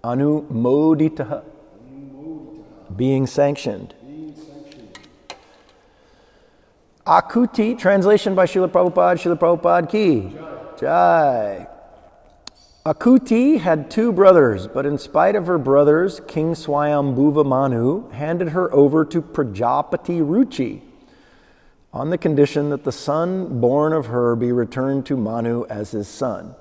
Anumoditaha. Being sanctioned. Akuti, translation by Srila Prabhupada ki. Jai. Akuti had two brothers, but in spite of her brothers, King Swayambhuva Manu handed her over to Prajapati Ruchi on the condition that the son born of her be returned to Manu as his son.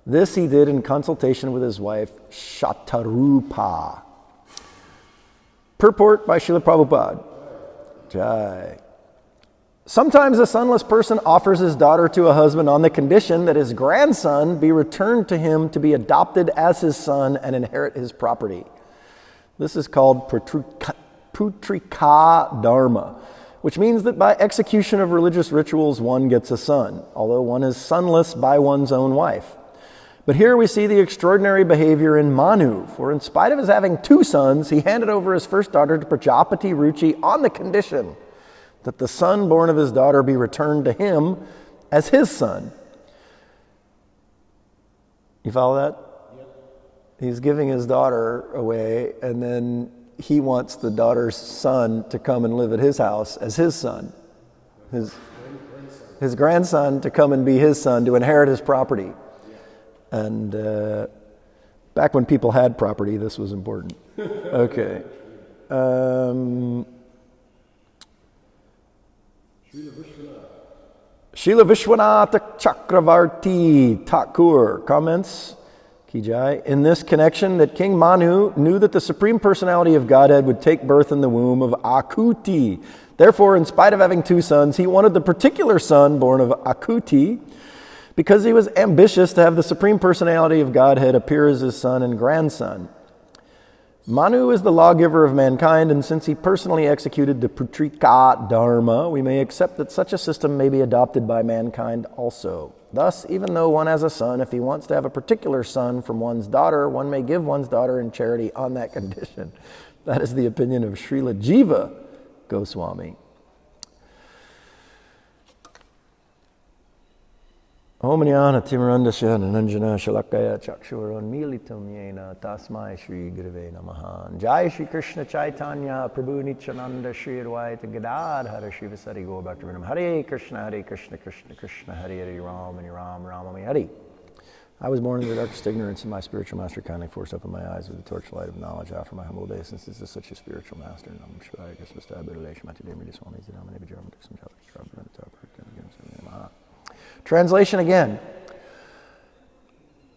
This he did in consultation with his wife, Shatarupa. Purport by Srila Prabhupada. Jai. Sometimes a sonless person offers his daughter to a husband on the condition that his grandson be returned to him to be adopted as his son and inherit his property. This is called Putrika Dharma, which means that by execution of religious rituals one gets a son, although one is sonless by one's own wife. But here we see the extraordinary behavior in Manu, for in spite of his having two sons, he handed over his first daughter to Prajapati Ruchi on the condition that the son born of his daughter be returned to him as his son. You follow that? Yep. He's giving his daughter away, and then he wants the daughter's son to come and live at his house as his son. His grandson to come and be his son, to inherit his property. And back when people had property, this was important. Okay. Srila Vishwanatha Chakravarti Thakur comments, Kijai, in this connection that King Manu knew that the Supreme Personality of Godhead would take birth in the womb of Akuti. Therefore, in spite of having two sons, he wanted the particular son born of Akuti because he was ambitious to have the Supreme Personality of Godhead appear as his son and grandson. Manu is the lawgiver of mankind, and since he personally executed the Putrika Dharma, we may accept that such a system may be adopted by mankind also. Thus, even though one has a son, if he wants to have a particular son from one's daughter, one may give one's daughter in charity on that condition. That is the opinion of Srila Jiva Goswami. Om Jnana Timirandasya Nananjana Shalakaya Chakshuraon Militam Yena Tasmai Shri Gurave Namaha. Jai Shri Krishna Chaitanya Prabhu Nityananda Shri Advaita Gadadhara Shiva Sari Gaur Bhaktivinoda Hare Krishna Krishna Krishna Hare Hare Ram and Ram Ramami Hare. I was born in the darkest ignorance, and my spiritual master kindly forced open my eyes with the torchlight of knowledge. Offer my humble obeisance to such a spiritual master. Nam Shivaya Krisvasta Abhiralesh Matidemi Swami Zidamani Vijaram Dixam Chavak. Translation again.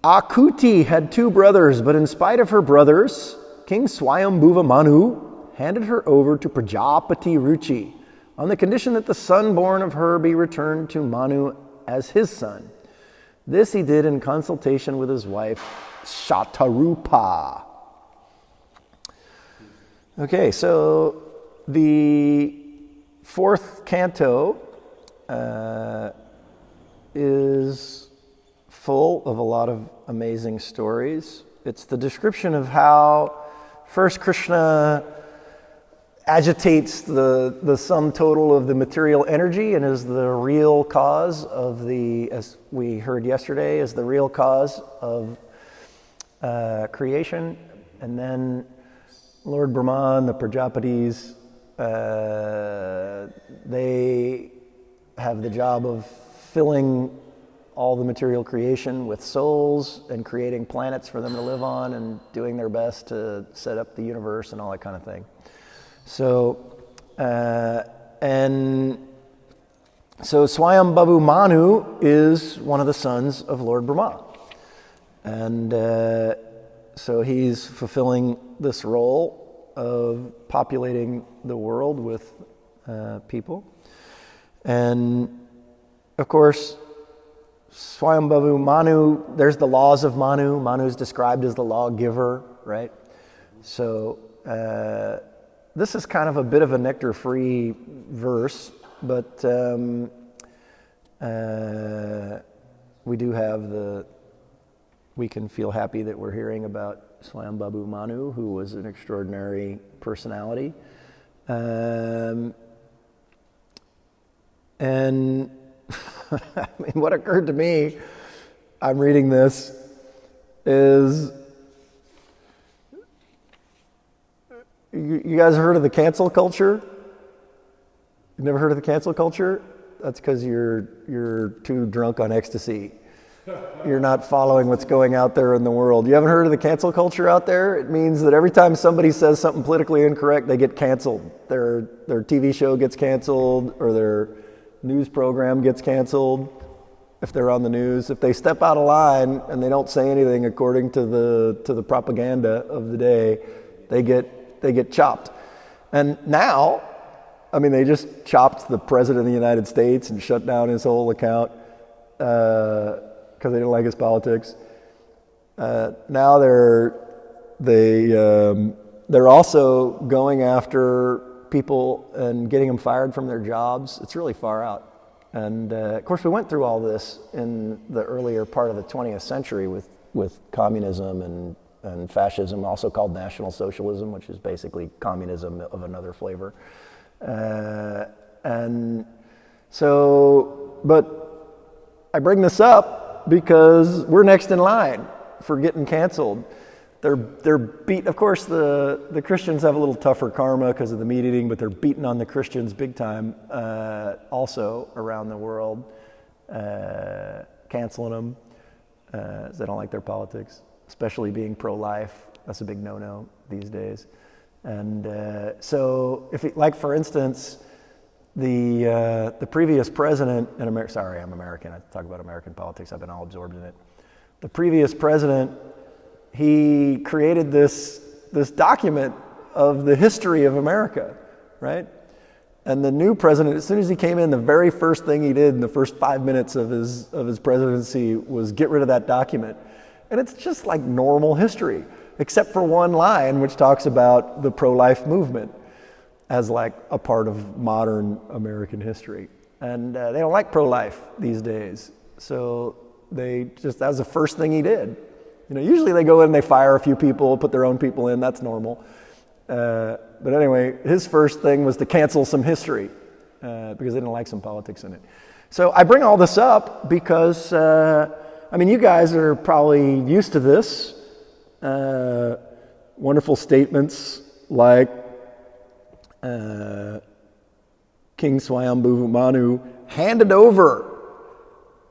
Akuti had two brothers, but in spite of her brothers, King Swayambhuva Manu handed her over to Prajapati Ruchi on the condition that the son born of her be returned to Manu as his son. This he did in consultation with his wife, Shatarupa. Okay, so the fourth canto is full of a lot of amazing stories. It's the description of how first Krishna agitates the sum total of the material energy and is the real cause of as we heard yesterday, is the real cause of creation. And then Lord Brahma and the Prajapatis, they have the job of filling all the material creation with souls and creating planets for them to live on and doing their best to set up the universe and all that kind of thing. So Swayambhavu Manu is one of the sons of Lord Brahma. And so he's fulfilling this role of populating the world with people. And of course, Swayambhavu Manu, there's the laws of Manu. Manu is described as the lawgiver, right? So this is kind of a bit of a nectar-free verse, but we can feel happy that we're hearing about Swayambhavu Manu, who was an extraordinary personality. And I mean, what occurred to me, I'm reading this, is You guys heard of the cancel culture? You never heard of the cancel culture? That's because you're too drunk on ecstasy. You're not following what's going out there in the world. You haven't heard of the cancel culture out there? It means that every time somebody says something politically incorrect, they get canceled. Their TV show gets canceled, or their news program gets canceled if they're on the news. If they step out of line and they don't say anything according to the propaganda of the day, they get chopped. And now, I mean, they just chopped the president of the United States and shut down his whole account because they didn't like his politics. Now they're also going after people and getting them fired from their jobs. It's really far out. And of course, we went through all this in the earlier part of the 20th century with communism and fascism, also called National Socialism, which is basically communism of another flavor. And so, but I bring this up because we're next in line for getting canceled. They're beat. Of course, the Christians have a little tougher karma because of the meat eating, but they're beating on the Christians big time, also around the world, canceling them. They don't like their politics, especially being pro-life. That's a big no-no these days. And so, like for instance, the previous president in America. Sorry, I'm American. I talk about American politics. I've been all absorbed in it. The previous president, he created this document of the history of America, right? And the new president, as soon as he came in, the very first thing he did in the first 5 minutes of his presidency was get rid of that document. And it's just like normal history, except for one line which talks about the pro-life movement as like a part of modern American history. And they don't like pro-life these days. So that was the first thing he did. You know, usually they go in and they fire a few people, put their own people in, that's normal. But anyway, his first thing was to cancel some history because they didn't like some politics in it. So I bring all this up because, you guys are probably used to this. Wonderful statements like King Swayambhuva Manu handed over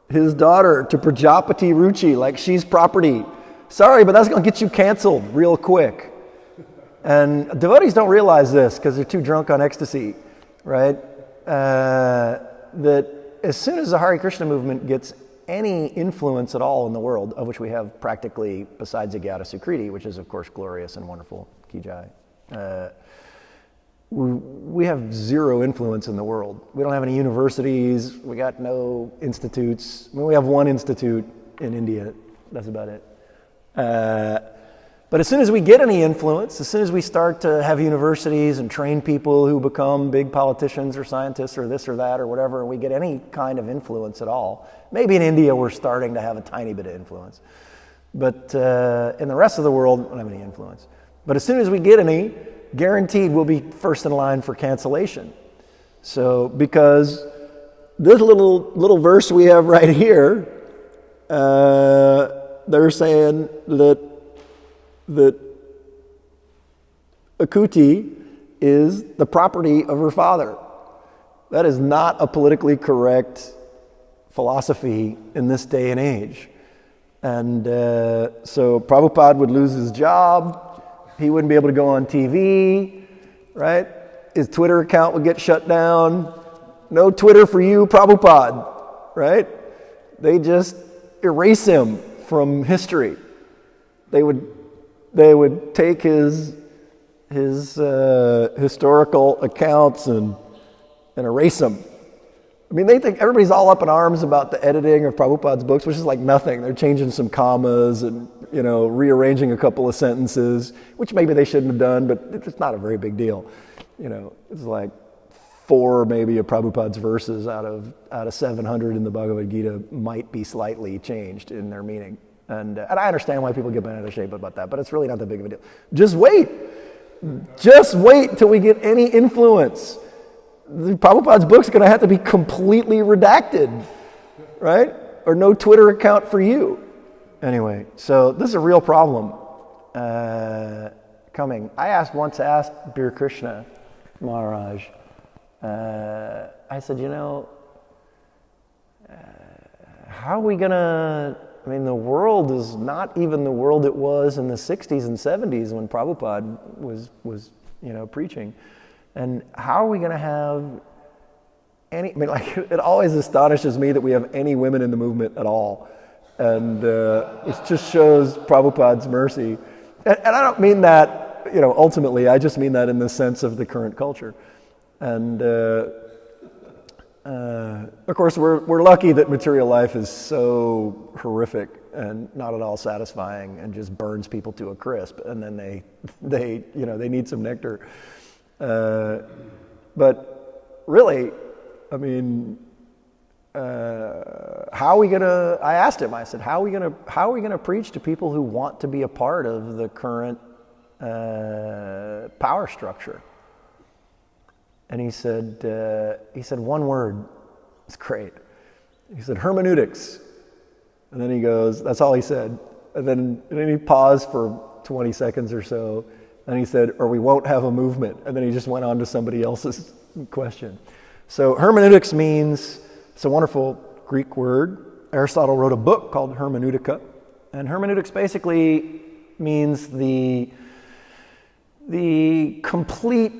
his daughter to Prajapati Ruchi like she's property. Sorry, but that's going to get you canceled real quick. And devotees don't realize this because they're too drunk on ecstasy, right? That as soon as the Hare Krishna movement gets any influence at all in the world, of which we have practically, besides Agyata Sukriti, which is of course glorious and wonderful, Ki Jai, we have zero influence in the world. We don't have any universities, we got no institutes. I mean, we have one institute in India, that's about it. But as soon as we get any influence, as soon as we start to have universities and train people who become big politicians or scientists or this or that or whatever, and we get any kind of influence at all, maybe in India we're starting to have a tiny bit of influence. But in the rest of the world, we don't have any influence. But as soon as we get any, guaranteed we'll be first in line for cancellation. So because this little verse we have right here, they're saying that Akuti is the property of her father. That is not a politically correct philosophy in this day and age. And so Prabhupada would lose his job. He wouldn't be able to go on TV, right? His Twitter account would get shut down. No Twitter for you, Prabhupada, right? They just erase him from history. They would take his historical accounts and erase them. I mean, they think everybody's all up in arms about the editing of Prabhupada's books, which is like nothing. They're changing some commas and, rearranging a couple of sentences, which maybe they shouldn't have done, but it's not a very big deal. It's like 4 maybe of Prabhupada's verses out of 700 in the Bhagavad Gita might be slightly changed in their meaning. And I understand why people get bent out of shape about that, but it's really not that big of a deal. Just wait till we get any influence. Prabhupada's book's going to have to be completely redacted, right? Or no Twitter account for you. Anyway, so this is a real problem because coming. I once asked Bir Krishna Maharaj, I said, how are we gonna, the world is not even the world it was in the 60s and 70s when Prabhupada was preaching. And how are we gonna have any, it always astonishes me that we have any women in the movement at all. And it just shows Prabhupada's mercy. And I don't mean that, ultimately, I just mean that in the sense of the current culture. And of course, we're lucky that material life is so horrific and not at all satisfying and just burns people to a crisp. And then they need some nectar. But really, how are we gonna? I asked him. I said, how are we gonna preach to people who want to be a part of the current power structure? And he said one word. It's great. He said hermeneutics, and then he goes. That's all he said. And then he paused for 20 seconds or so, and he said, "Or we won't have a movement." And then he just went on to somebody else's question. So hermeneutics means, it's a wonderful Greek word. Aristotle wrote a book called Hermeneutica, and hermeneutics basically means the complete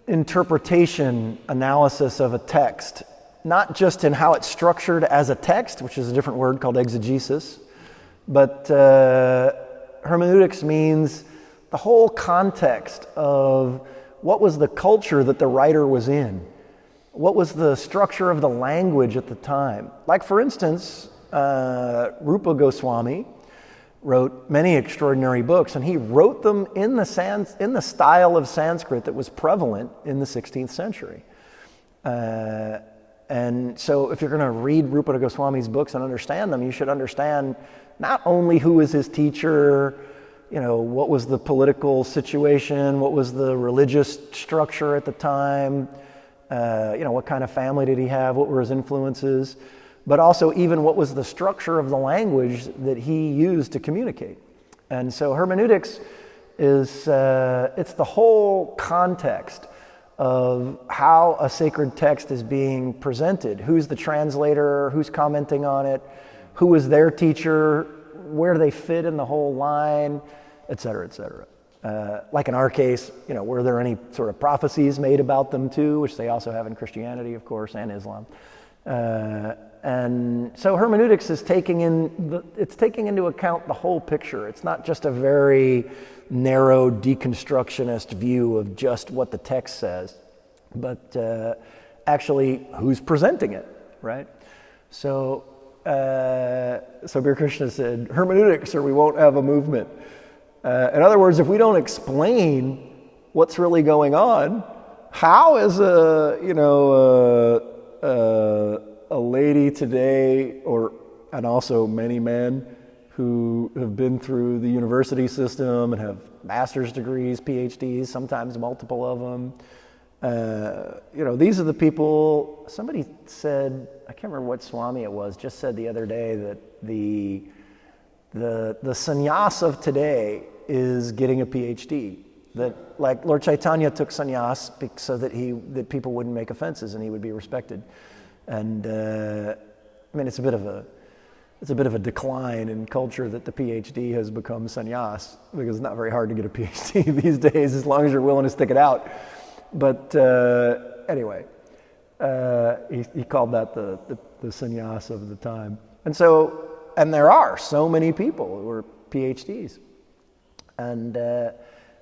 interpretation, analysis of a text, not just in how it's structured as a text, which is a different word called exegesis, but hermeneutics means the whole context of what was the culture that the writer was in. What was the structure of the language at the time? Like, for instance, Rupa Goswami wrote many extraordinary books, and he wrote them in the style of Sanskrit that was prevalent in the 16th century. And so if you're going to read Rupa Goswami's books and understand them, you should understand not only who was his teacher, what was the political situation, what was the religious structure at the time, what kind of family did he have, what were his influences, but also even what was the structure of the language that he used to communicate. And so hermeneutics is, it's the whole context of how a sacred text is being presented. Who's the translator, who's commenting on it, who is their teacher, where do they fit in the whole line, et cetera, et cetera. Like in our case, were there any sort of prophecies made about them too, which they also have in Christianity, of course, and Islam. And so hermeneutics is taking into account the whole picture. It's not just a very narrow deconstructionist view of just what the text says, but actually who's presenting it, right? So Bir Krishna said, hermeneutics or we won't have a movement. In other words, if we don't explain what's really going on, how is a lady today, and also many men who have been through the university system and have master's degrees, PhDs, sometimes multiple of them, these are the people. Somebody said, I can't remember what Swami it was, just said the other day that the sannyas of today is getting a PhD. That, like, Lord Chaitanya took sannyas so that people wouldn't make offenses and he would be respected. And it's a bit of a decline in culture that the PhD has become sannyas, because it's not very hard to get a PhD these days as long as you're willing to stick it out. But anyway, he called that the sannyas of the time. And there are so many people who are PhDs. And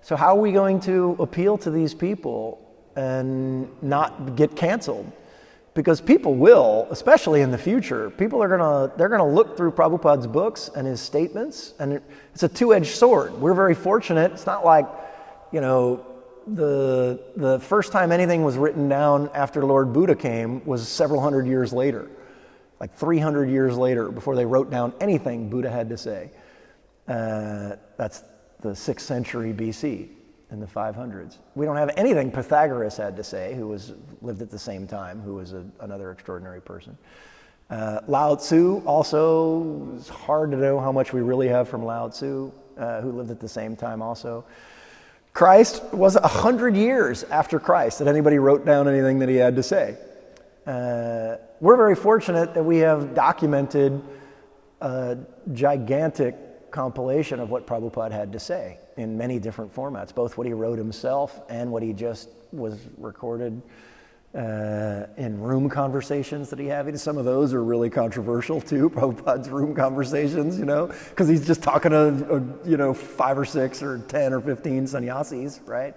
so how are we going to appeal to these people and not get canceled? Because people will, especially in the future, they're gonna look through Prabhupada's books and his statements, and it's a two-edged sword. We're very fortunate. It's not like, the first time anything was written down after Lord Buddha came was several hundred years later, like 300 years later, before they wrote down anything Buddha had to say. That's the 6th century BC. In the 500s. We don't have anything Pythagoras had to say, who lived at the same time, who was another extraordinary person. Lao Tzu also, it's hard to know how much we really have from Lao Tzu, who lived at the same time also. Christ was 100 years after Christ that anybody wrote down anything that he had to say. We're very fortunate that we have documented a gigantic compilation of what Prabhupada had to say in many different formats, both what he wrote himself and what he just was recorded in room conversations that he had. Some of those are really controversial too, Prabhupada's room conversations, because he's just talking to 5 or 6 or 10 or 15 sannyasis, right?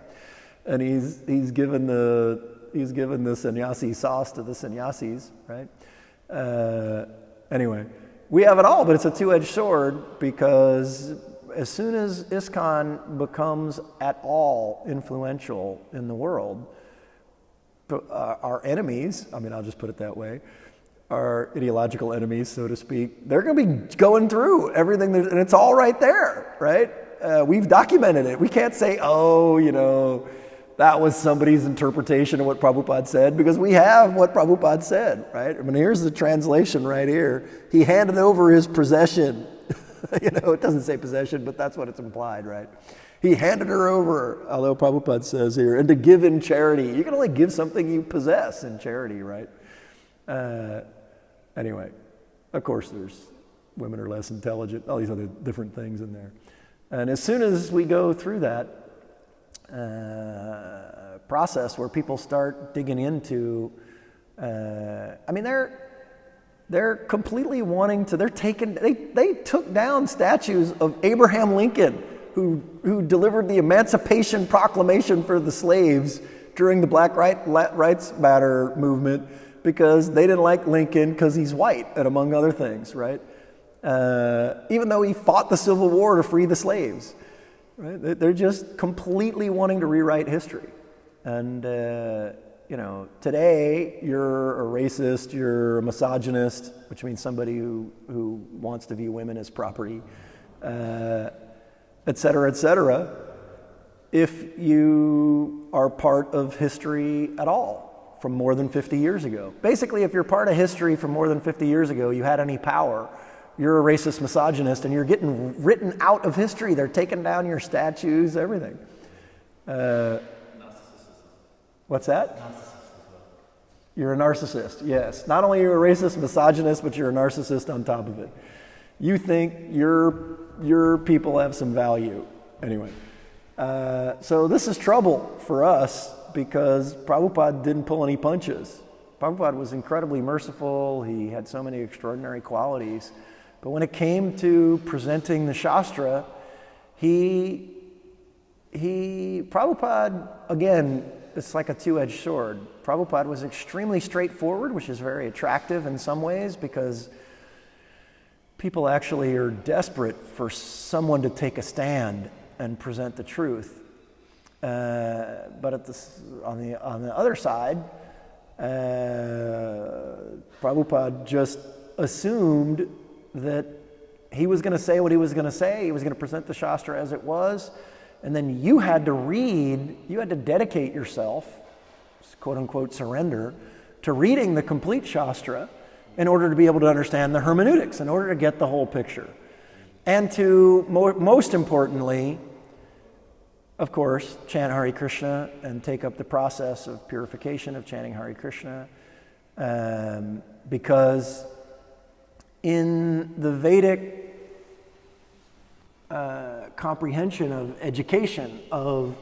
And he's given the sannyasi sauce to the sannyasis, right? Anyway, we have it all, but it's a two-edged sword, because as soon as ISKCON becomes at all influential in the world, our enemies, I'll just put it that way, our ideological enemies, so to speak, they're going to be going through everything, and it's all right there, right? We've documented it. We can't say, that was somebody's interpretation of what Prabhupada said, because we have what Prabhupada said, right? Here's the translation right here. He handed over his possession. It doesn't say possession, but that's what it's implied, right? He handed her over, although Prabhupada says here, and to give in charity. You can only give something you possess in charity, right? Anyway, of course there's women are less intelligent, all these other different things in there. And as soon as we go through that process where people start digging into, they're completely wanting to, they took down statues of Abraham Lincoln, who delivered the Emancipation Proclamation for the slaves during the Black Rights Matter movement, because they didn't like Lincoln because he's white, and among other things, right? Even though he fought the Civil War to free the slaves, right? They're just completely wanting to rewrite history. And, today you're a racist, you're a misogynist, which means somebody who wants to view women as property, et cetera, if you are part of history at all from more than 50 years ago. Basically, if you're part of history from more than 50 years ago, you had any power, you're a racist misogynist, and you're getting written out of history. They're taking down your statues, everything. What's that? You're a narcissist, yes. Not only are you a racist misogynist, but you're a narcissist on top of it. You think your people have some value. Anyway, so this is trouble for us, because Prabhupada didn't pull any punches. Prabhupada was incredibly merciful. He had so many extraordinary qualities. But when it came to presenting the Shastra, Prabhupada, again, it's like a two-edged sword. Prabhupada was extremely straightforward, which is very attractive in some ways, because people actually are desperate for someone to take a stand and present the truth. But on the other side, Prabhupada just assumed that he was going to say what he was going to say. He was going to present the Shastra as it was. And then you had to dedicate yourself, quote unquote surrender, to reading the complete Shastra in order to be able to understand the hermeneutics, in order to get the whole picture. And to, most importantly, of course, chant Hare Krishna and take up the process of purification of chanting Hare Krishna, because in the Vedic comprehension of education, of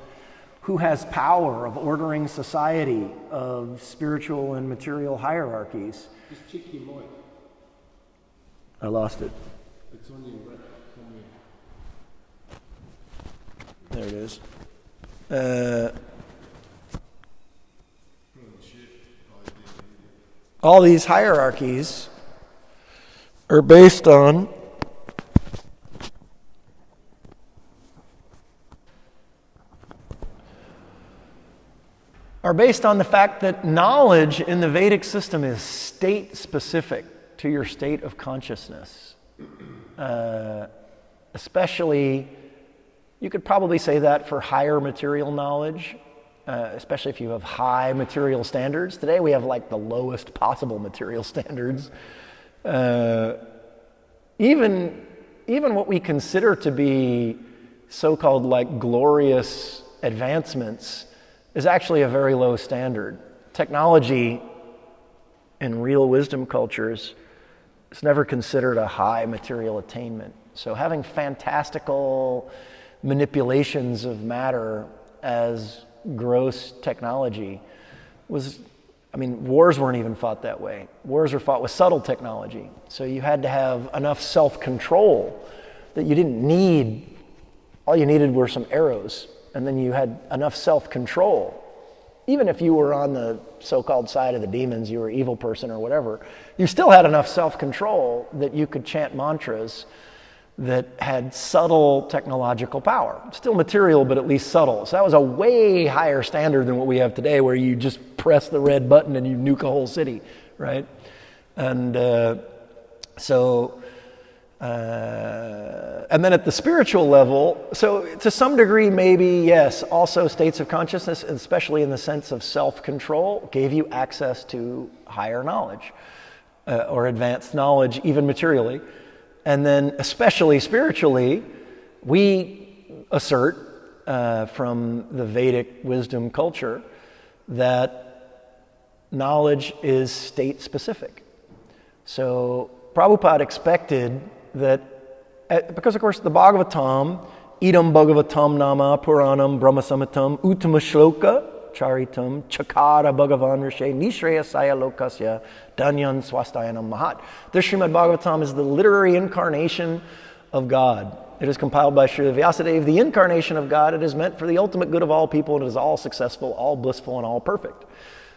who has power, of ordering society, of spiritual and material hierarchies. Just check your mic. I lost it. It's on your right. There it is. All these hierarchies are based on the fact that knowledge in the Vedic system is state-specific to your state of consciousness. Especially, you could probably say that for higher material knowledge, especially if you have high material standards. Today we have like the lowest possible material standards. Even what we consider to be so-called like glorious advancements is actually a very low standard. Technology in real wisdom cultures is never considered a high material attainment. So having fantastical manipulations of matter as gross technology wars weren't even fought that way. Wars were fought with subtle technology. So you had to have enough self-control that you didn't need, all you needed were some arrows, and then you had enough self-control. Even if you were on the so-called side of the demons, you were an evil person or whatever, you still had enough self-control that you could chant mantras that had subtle technological power. Still material, but at least subtle. So that was a way higher standard than what we have today, where you just press the red button and you nuke a whole city, right? And and then at the spiritual level, so to some degree, maybe, yes, also states of consciousness, especially in the sense of self-control, gave you access to higher knowledge or advanced knowledge, even materially. And then especially spiritually, we assert from the Vedic wisdom culture that knowledge is state-specific. So Prabhupada expected that, because of course the Bhagavatam, Idam Bhagavatam Nama Puranam Brahmasamitam Uttama Shloka Charitam Chakara Bhagavan Rishe Nishreyasaya Lokasya Danyan Swastayanam Mahat. This Srimad Bhagavatam is the literary incarnation of God. It is compiled by Srila Vyasadeva, the incarnation of God. It is meant for the ultimate good of all people, and it is all successful, all blissful, and all perfect.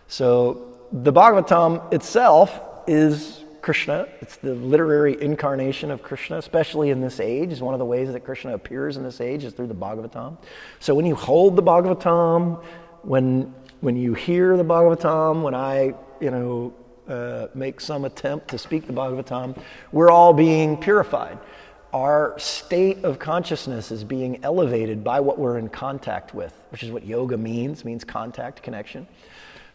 So the Bhagavatam itself is Krishna. It's the literary incarnation of Krishna, especially in this age. Is one of the ways that Krishna appears in this age is through the Bhagavatam. So when you hold the Bhagavatam, when you hear the Bhagavatam, when I, make some attempt to speak the Bhagavatam, we're all being purified. Our state of consciousness is being elevated by what we're in contact with, which is what yoga means contact, connection.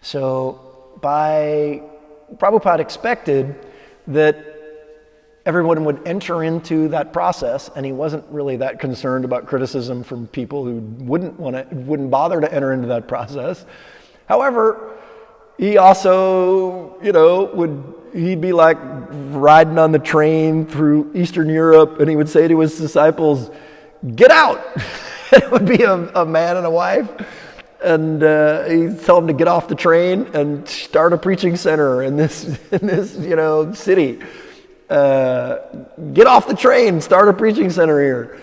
So Prabhupada expected that everyone would enter into that process, and he wasn't really that concerned about criticism from people who wouldn't bother to enter into that process. However, he also, he'd be like riding on the train through Eastern Europe, and he would say to his disciples, "Get out!" It would be a man and a wife, and he'd tell them to get off the train and start a preaching center in this city. Get off the train, start a preaching center here.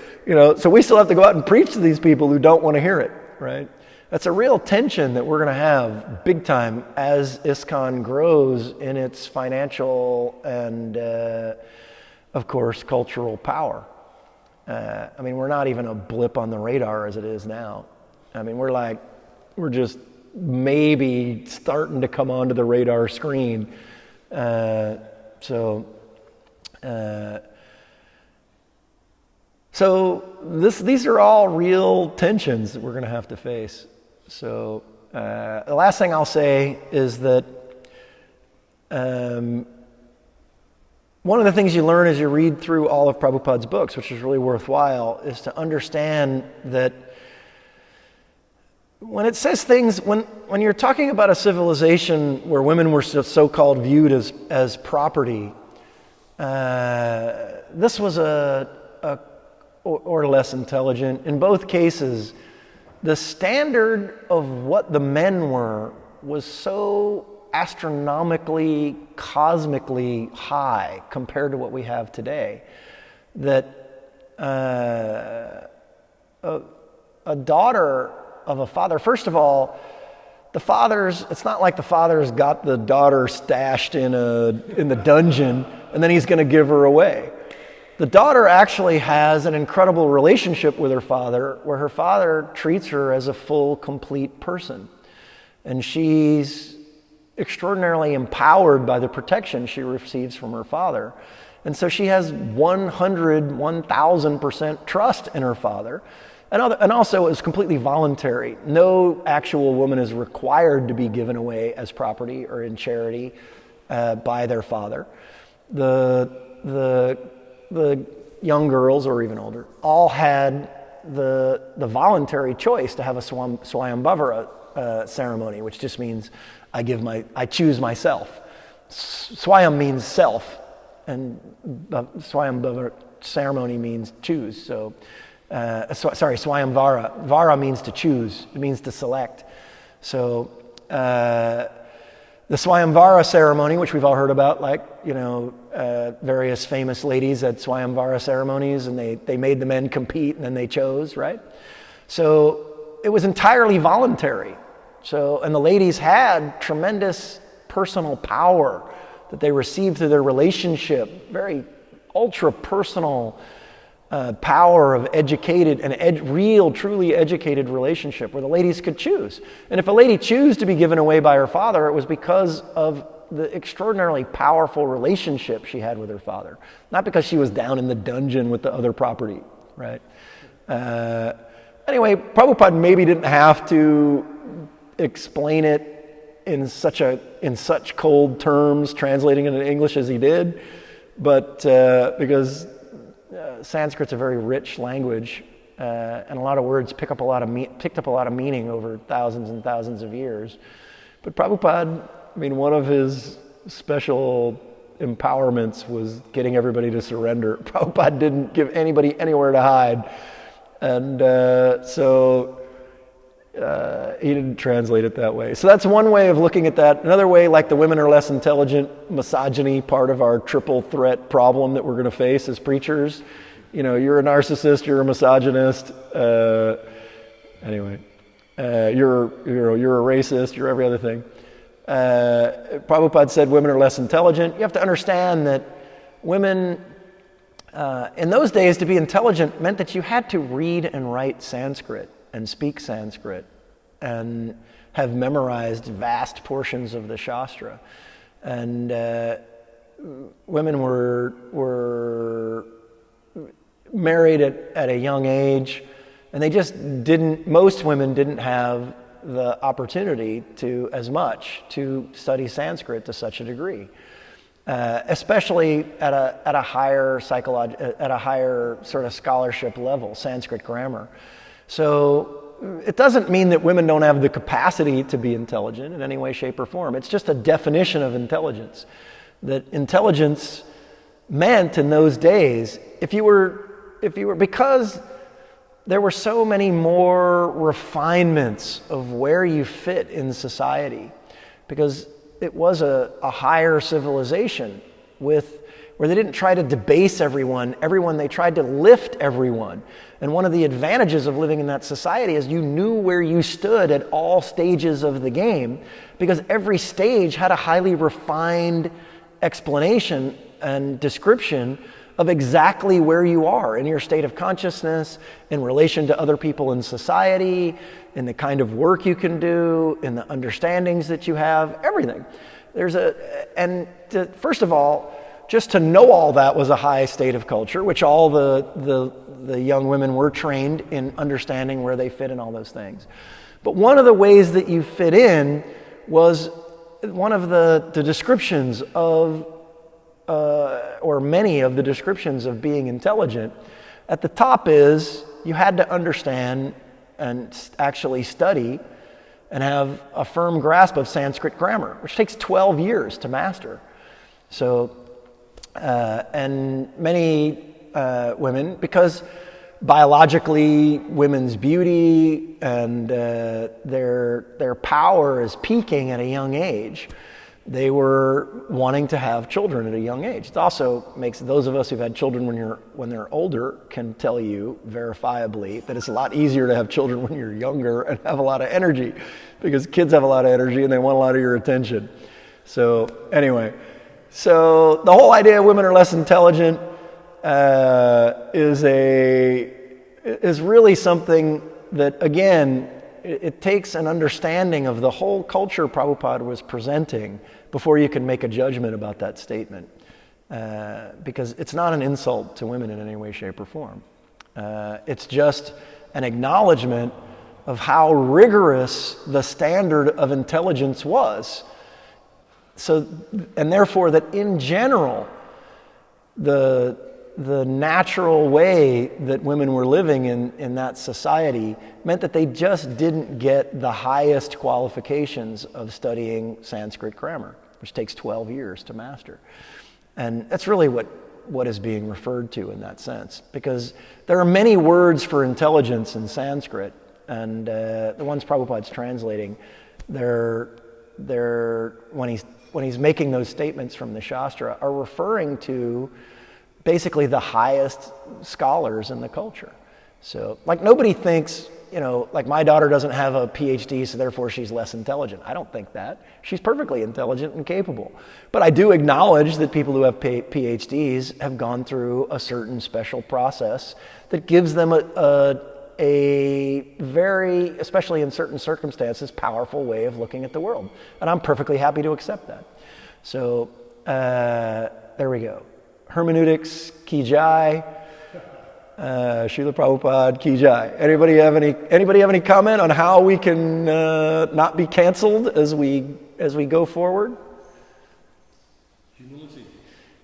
So we still have to go out and preach to these people who don't want to hear it, right? That's a real tension that we're going to have big time as ISKCON grows in its financial and, of course, cultural power. We're not even a blip on the radar as it is now. We're just maybe starting to come onto the radar screen. So these are all real tensions that we're going to have to face. So the last thing I'll say is that one of the things you learn as you read through all of Prabhupada's books, which is really worthwhile, is to understand that when it says things, when you're talking about a civilization where women were so-called viewed as property, this was or less intelligent. In both cases, the standard of what the men were was so astronomically, cosmically high compared to what we have today that a daughter of a father, first of all, it's not like the father's got the daughter stashed in the dungeon and then he's going to give her away. The daughter actually has an incredible relationship with her father, where her father treats her as a full, complete person. And she's extraordinarily empowered by the protection she receives from her father. And so she has 1,000% trust in her father. And also it's completely voluntary. No actual woman is required to be given away as property or in charity by their father. The young girls, or even older, all had the voluntary choice to have a Swayambhara ceremony, which just means I choose myself. Swayam means self, and Swayambhara ceremony means choose. So, Swayamvara. Vara means to choose. It means to select. So, the Swayamvara ceremony, which we've all heard about, like, various famous ladies at Swayamvara ceremonies, and they made the men compete, and then they chose, right? So it was entirely voluntary. So, and the ladies had tremendous personal power that they received through their relationship, very ultra-personal power of educated and real, truly educated relationship where the ladies could choose. And if a lady chose to be given away by her father, it was because of the extraordinarily powerful relationship she had with her father, not because she was down in the dungeon with the other property, right? Anyway, Prabhupada maybe didn't have to explain it in such cold terms, translating it into English as he did, but because Sanskrit's a very rich language, and a lot of words picked up a lot of meaning over thousands and thousands of years. But Prabhupada, one of his special empowerments was getting everybody to surrender. Prabhupada didn't give anybody anywhere to hide, and so he didn't translate it that way. So that's one way of looking at that. Another way, like the women are less intelligent, misogyny, part of our triple threat problem that we're going to face as preachers. You're a narcissist, you're a misogynist, you're a racist, you're every other thing. Prabhupada said women are less intelligent. You have to understand that women, in those days, to be intelligent meant that you had to read and write Sanskrit and speak Sanskrit and have memorized vast portions of the Shastra. And women were married at a young age, and most women didn't have the opportunity to study Sanskrit to such a degree, especially at a higher sort of scholarship level, Sanskrit grammar. So it doesn't mean that women don't have the capacity to be intelligent in any way, shape, or form. It's just a definition of intelligence. That intelligence meant in those days, because there were so many more refinements of where you fit in society, because it was a higher civilization where they didn't try to debase everyone, they tried to lift everyone. And one of the advantages of living in that society is you knew where you stood at all stages of the game, because every stage had a highly refined explanation and description of exactly where you are in your state of consciousness, in relation to other people in society, in the kind of work you can do, in the understandings that you have, everything. First of all, just to know all that was a high state of culture, which all the young women were trained in understanding where they fit in all those things. But one of the ways that you fit in was one of the descriptions of or many of the descriptions of being intelligent. At the top is you had to understand and actually study and have a firm grasp of Sanskrit grammar, which takes 12 years to master. So, and many women, because biologically women's beauty and their power is peaking at a young age, they were wanting to have children at a young age. It also makes those of us who've had children when they're older can tell you verifiably that it's a lot easier to have children when you're younger and have a lot of energy, because kids have a lot of energy and they want a lot of your attention. So anyway, so the whole idea of women are less intelligent is really something that, again, it takes an understanding of the whole culture Prabhupada was presenting before you can make a judgment about that statement. Because it's not an insult to women in any way, shape, or form. It's just an acknowledgement of how rigorous the standard of intelligence was. So, and therefore that in general, the the natural way that women were living in that society meant that they just didn't get the highest qualifications of studying Sanskrit grammar, which takes 12 years to master. And that's really what is being referred to in that sense, because there are many words for intelligence in Sanskrit, and the ones Prabhupada's translating, they're when he's making those statements from the Shastra, are referring to basically the highest scholars in the culture. So, like, nobody thinks, like, my daughter doesn't have a PhD, so therefore she's less intelligent. I don't think that. She's perfectly intelligent and capable. But I do acknowledge that people who have PhDs have gone through a certain special process that gives them a very, especially in certain circumstances, powerful way of looking at the world. And I'm perfectly happy to accept that. So, there we go. Hermeneutics, ki jai. Srila Prabhupada, ki jai. Anybody have any comment on how we can not be canceled as we go forward?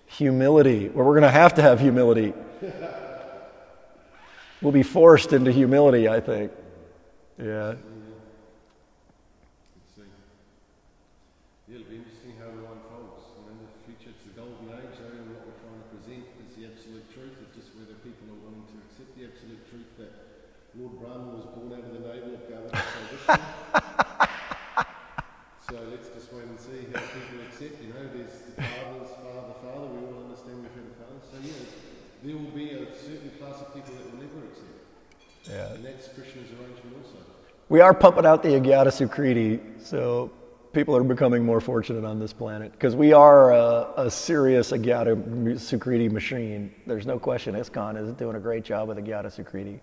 Humility. Well, we're going to have humility. We'll be forced into humility, I think. Yeah. It'll be interesting how it unfolds. In the future, it's the golden age. And what we're trying to present is the absolute truth. It's just whether people are willing to accept the absolute truth that Lord Brahma was born out of the navel of Govardhan Vishnu. So let's just wait and see how people accept. There's the father. We all understand we've had a father. So there will be a certain class of people that will never accept. Yeah. And that's Krishna's arrangement also. We are pumping out the Agyata Sukriti, so people are becoming more fortunate on this planet, because we are a serious Agyata Sukriti machine. There's no question ISKCON is doing a great job with Agyata Sukriti.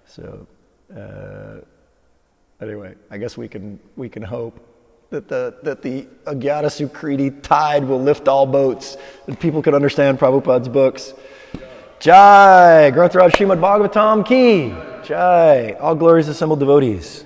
So anyway, I guess we can hope that the Agyata Sukriti tide will lift all boats, and people can understand Prabhupada's books. Jai! Granth Raj Srimad Bhagavatam ki! Jai! All glories assembled devotees.